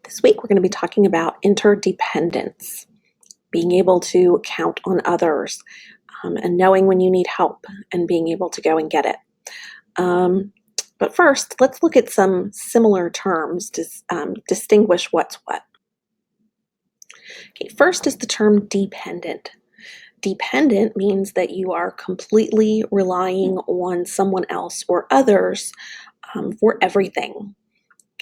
This week, we're going to be talking about interdependence, being able to count on others, and knowing when you need help and being able to go and get it. But first, let's look at some similar terms to distinguish what's what. Okay, first is the term dependent. Dependent means that you are completely relying on someone else or others for everything.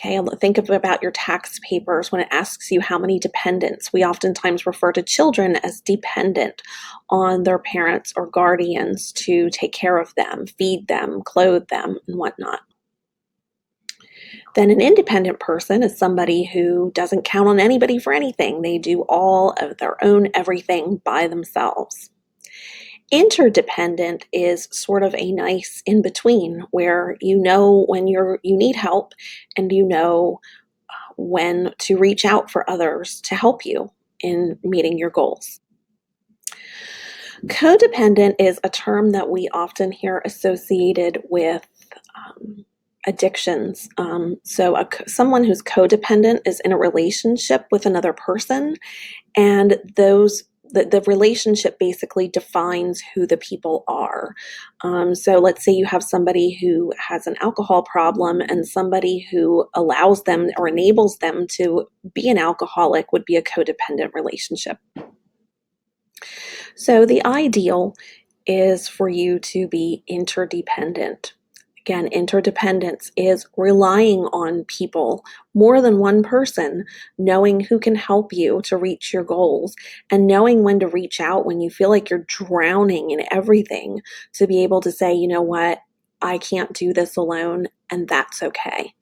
Okay, think about your tax papers when it asks you how many dependents. We oftentimes refer to children as dependent on their parents or guardians to take care of them, feed them, clothe them, and whatnot. Then an independent person is somebody who doesn't count on anybody for anything. They do all of their own everything by themselves. Interdependent is sort of a nice in between where you know when you need help and you know when to reach out for others to help you in meeting your goals. Codependent is a term that we often hear associated with addictions. Someone who's codependent is in a relationship with another person, and the relationship basically defines who the people are. So let's say you have somebody who has an alcohol problem and somebody who allows them or enables them to be an alcoholic would be a codependent relationship. So the ideal is for you to be interdependent. Again, interdependence is relying on people, more than one person, knowing who can help you to reach your goals and knowing when to reach out when you feel like you're drowning in everything to be able to say, you know what, I can't do this alone, and that's okay.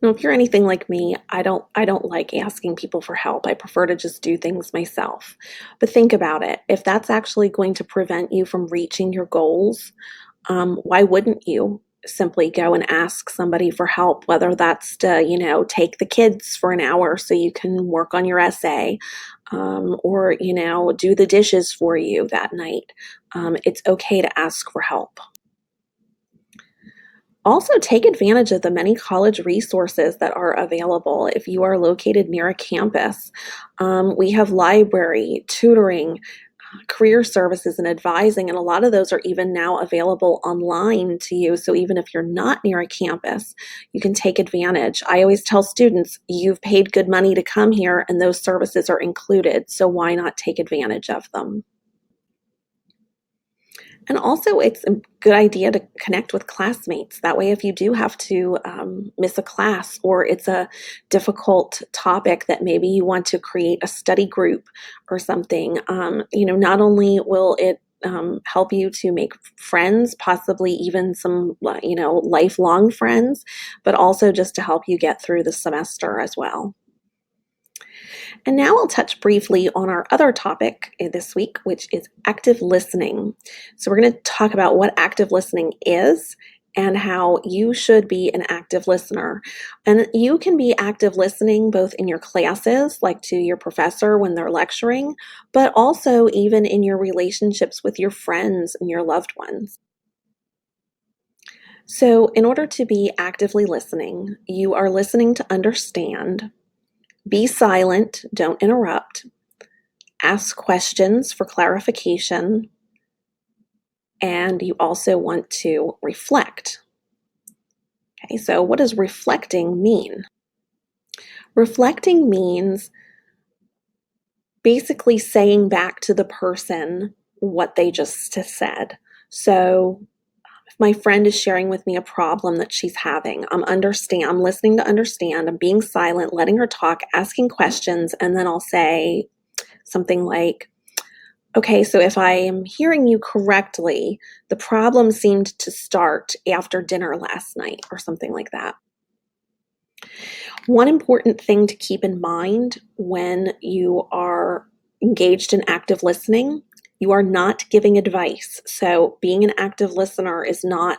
Now, if you're anything like me, I don't like asking people for help. I prefer to just do things myself. But think about it. If that's actually going to prevent you from reaching your goals, why wouldn't you simply go and ask somebody for help, whether that's to, take the kids for an hour so you can work on your essay, or, do the dishes for you that night. It's okay to ask for help. Also, take advantage of the many college resources that are available if you are located near a campus. We have library, tutoring, career services, and advising, and a lot of those are even now available online to you. So even if you're not near a campus, you can take advantage. I always tell students, you've paid good money to come here, and those services are included. So why not take advantage of them? And also, it's a good idea to connect with classmates. That way, if you do have to miss a class or it's a difficult topic that maybe you want to create a study group or something, not only will it help you to make friends, possibly even some, lifelong friends, but also just to help you get through the semester as well. And now I'll touch briefly on our other topic this week, which is active listening. So we're going to talk about what active listening is and how you should be an active listener. And you can be active listening both in your classes, like to your professor when they're lecturing, but also even in your relationships with your friends and your loved ones. So in order to be actively listening, you are listening to understand. Be silent, don't interrupt. Ask questions for clarification. And you also want to reflect. Okay, so what does reflecting mean? Reflecting means basically saying back to the person what they just said. So if my friend is sharing with me a problem that she's having, I'm listening to understand, I'm being silent, letting her talk, asking questions, and then I'll say something like, okay, so if I am hearing you correctly, the problem seemed to start after dinner last night, or something like that. One important thing to keep in mind when you are engaged in active listening, you are not giving advice. So being an active listener is not,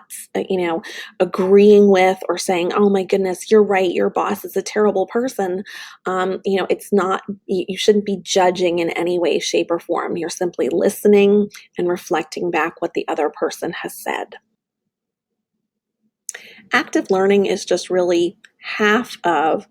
agreeing with or saying, oh my goodness, you're right, your boss is a terrible person. It's not, you shouldn't be judging in any way, shape, or form. You're simply listening and reflecting back what the other person has said. Active learning is just really half of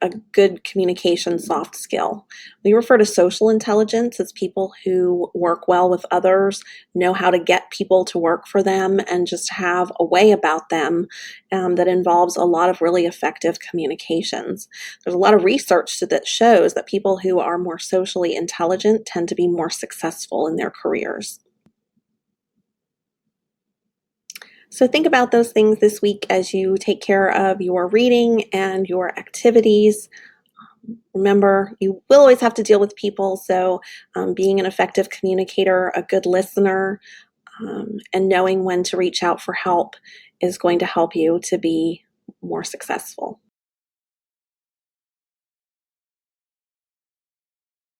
a good communication soft skill. We refer to social intelligence as people who work well with others, know how to get people to work for them, and just have a way about them that involves a lot of really effective communications. There's a lot of research that shows that people who are more socially intelligent tend to be more successful in their careers. So think about those things this week as you take care of your reading and your activities. Remember, you will always have to deal with people, so being an effective communicator, a good listener, and knowing when to reach out for help is going to help you to be more successful.